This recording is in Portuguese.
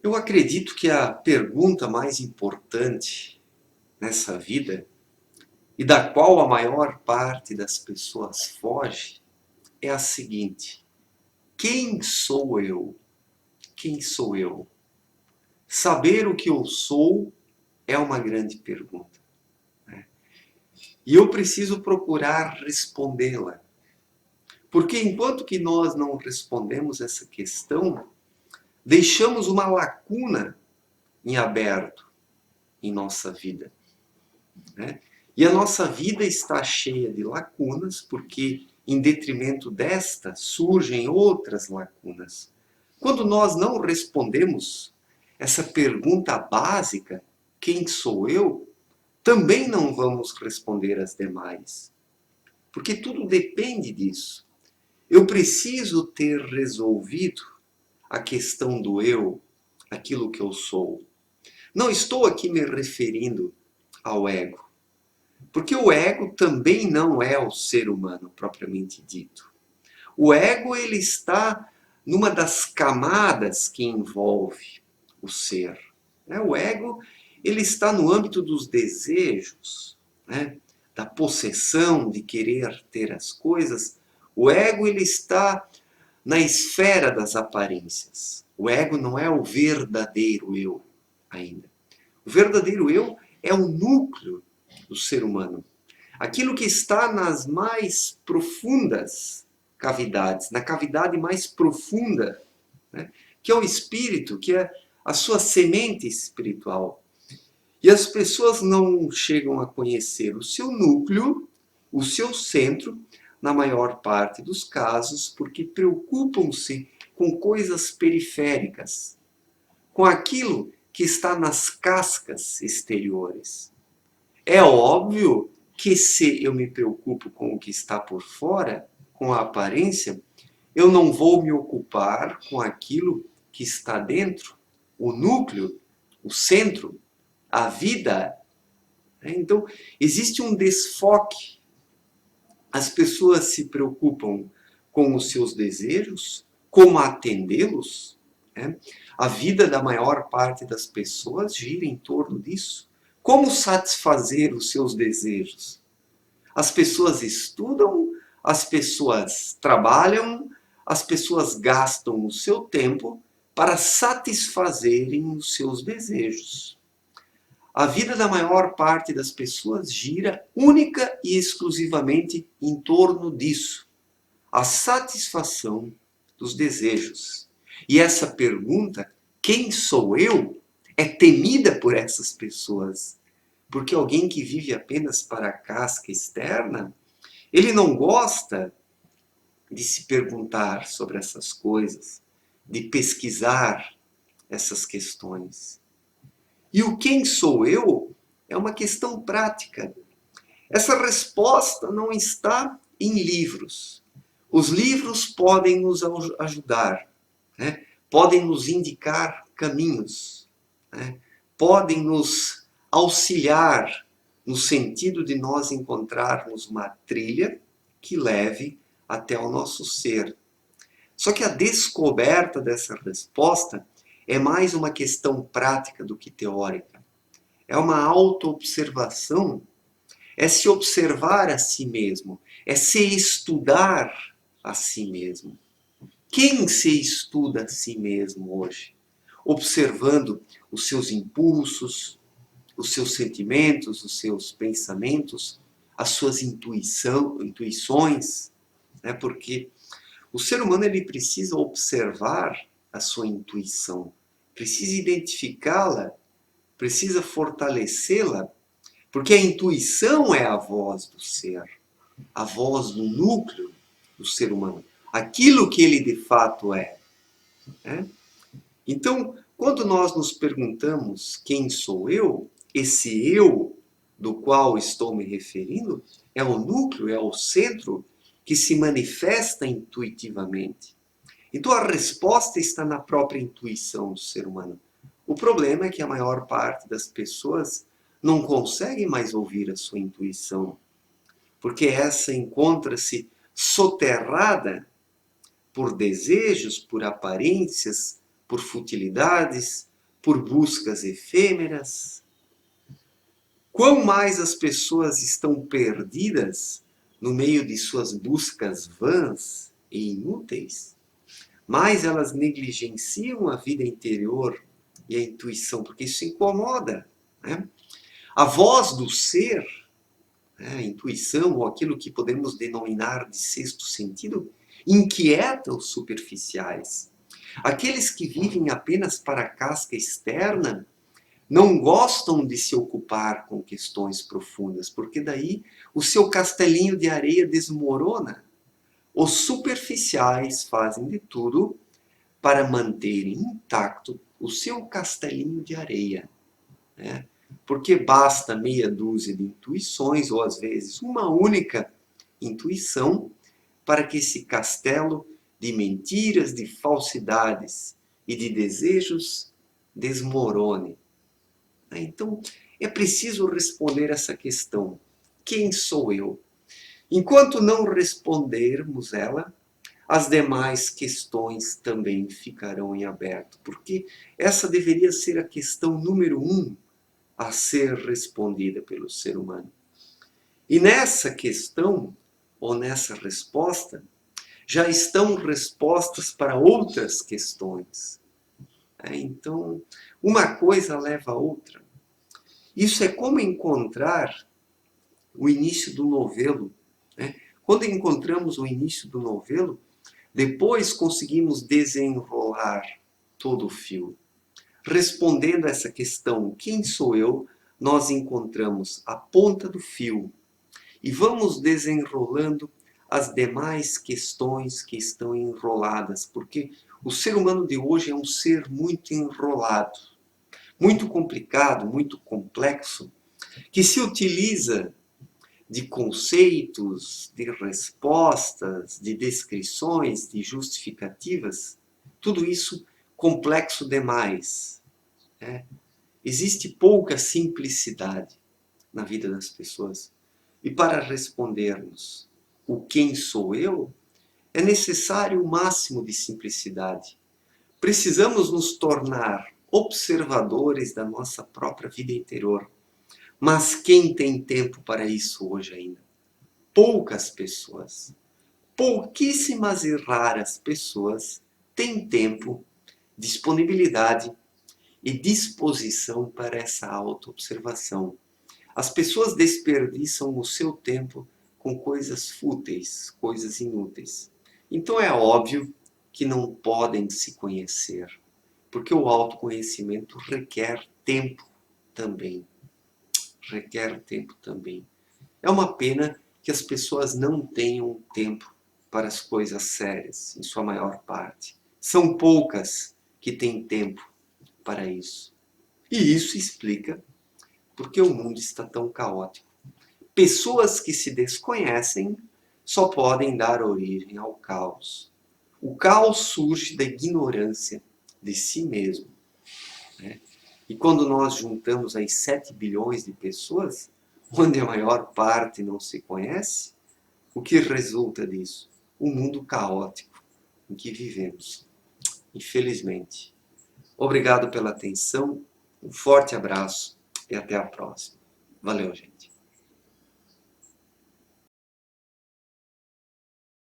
Eu acredito que a pergunta mais importante nessa vida, e da qual a maior parte das pessoas foge, é a seguinte: quem sou eu? Quem sou eu? Saber o que eu sou é uma grande pergunta, né? E eu preciso procurar respondê-la. Porque enquanto que nós não respondemos essa questão, deixamos uma lacuna em aberto em nossa vida, né? E a nossa vida está cheia de lacunas, porque em detrimento desta surgem outras lacunas. Quando nós não respondemos essa pergunta básica, quem sou eu? Também não vamos responder as demais. Porque tudo depende disso. Eu preciso ter resolvido a questão do eu, aquilo que eu sou. Não estou aqui me referindo ao ego. Porque o ego também não é o ser humano propriamente dito. O ego ele está numa das camadas que envolve o ser, né? O ego ele está no âmbito dos desejos, né? Da possessão, de querer ter as coisas. O ego ele está na esfera das aparências. O ego não é o verdadeiro eu ainda. O verdadeiro eu é o núcleo do ser humano. Aquilo que está nas mais profundas cavidades, na cavidade mais profunda, né? Que é o espírito, que é a sua semente espiritual. E as pessoas não chegam a conhecer o seu núcleo, o seu centro, na maior parte dos casos, porque preocupam-se com coisas periféricas, com aquilo que está nas cascas exteriores. É óbvio que se eu me preocupo com o que está por fora, com a aparência, eu não vou me ocupar com aquilo que está dentro, o núcleo, o centro, a vida. Então, existe um desfoque. As pessoas se preocupam com os seus desejos, como atendê-los, né? A vida da maior parte das pessoas gira em torno disso. Como satisfazer os seus desejos? As pessoas estudam, as pessoas trabalham, as pessoas gastam o seu tempo para satisfazerem os seus desejos. A vida da maior parte das pessoas gira única e exclusivamente em torno disso, a satisfação dos desejos. E essa pergunta, quem sou eu, é temida por essas pessoas. Porque alguém que vive apenas para a casca externa, ele não gosta de se perguntar sobre essas coisas, de pesquisar essas questões. E o quem sou eu é uma questão prática. Essa resposta não está em livros. Os livros podem nos ajudar, né? Podem nos indicar caminhos, né? Podem nos auxiliar no sentido de nós encontrarmos uma trilha que leve até o nosso ser. Só que a descoberta dessa resposta é mais uma questão prática do que teórica. É uma autoobservação, é se observar a si mesmo, é se estudar a si mesmo. Quem se estuda a si mesmo hoje? Observando os seus impulsos, os seus sentimentos, os seus pensamentos, as suas intuições, né? Porque o ser humano ele precisa observar a sua intuição, precisa identificá-la, precisa fortalecê-la, porque a intuição é a voz do ser, a voz do núcleo do ser humano, aquilo que ele de fato é, né? Então, quando nós nos perguntamos quem sou eu, esse eu do qual estou me referindo é o núcleo, é o centro que se manifesta intuitivamente. Então a resposta está na própria intuição do ser humano. O problema é que a maior parte das pessoas não consegue mais ouvir a sua intuição, porque essa encontra-se soterrada por desejos, por aparências, por futilidades, por buscas efêmeras. Quão mais as pessoas estão perdidas no meio de suas buscas vãs e inúteis, mais elas negligenciam a vida interior e a intuição, porque isso incomoda, né? A voz do ser, né, a intuição, ou aquilo que podemos denominar de sexto sentido, inquieta os superficiais. Aqueles que vivem apenas para a casca externa não gostam de se ocupar com questões profundas, porque daí o seu castelinho de areia desmorona. Os superficiais fazem de tudo para manterem intacto o seu castelinho de areia, né? Porque basta meia dúzia de intuições, ou às vezes uma única intuição, para que esse castelo de mentiras, de falsidades e de desejos desmorone. Então, é preciso responder essa questão: quem sou eu? Enquanto não respondermos ela, as demais questões também ficarão em aberto, porque essa deveria ser a questão número 1 a ser respondida pelo ser humano. E nessa questão, ou nessa resposta, já estão respostas para outras questões. Então, uma coisa leva a outra. Isso é como encontrar o início do novelo, né? Quando encontramos o início do novelo, depois conseguimos desenrolar todo o fio. Respondendo a essa questão, quem sou eu? Nós encontramos a ponta do fio e vamos desenrolando as demais questões que estão enroladas, porque o ser humano de hoje é um ser muito enrolado, muito complicado, muito complexo, que se utiliza de conceitos, de respostas, de descrições, de justificativas, tudo isso complexo demais, né? Existe pouca simplicidade na vida das pessoas. E para respondermos o quem sou eu, é necessário o máximo de simplicidade. Precisamos nos tornar observadores da nossa própria vida interior. Mas quem tem tempo para isso hoje ainda? Poucas pessoas. Pouquíssimas e raras pessoas têm tempo, disponibilidade e disposição para essa autoobservação. As pessoas desperdiçam o seu tempo com coisas fúteis, coisas inúteis. Então é óbvio que não podem se conhecer, porque o autoconhecimento requer tempo também. Requer tempo também. É uma pena que as pessoas não tenham tempo para as coisas sérias, em sua maior parte. São poucas que têm tempo para isso. E isso explica porque o mundo está tão caótico. Pessoas que se desconhecem só podem dar origem ao caos. O caos surge da ignorância de si mesmo, né? E quando nós juntamos as 7 bilhões de pessoas, onde a maior parte não se conhece, o que resulta disso? O mundo caótico em que vivemos, infelizmente. Obrigado pela atenção, um forte abraço e até a próxima. Valeu, gente.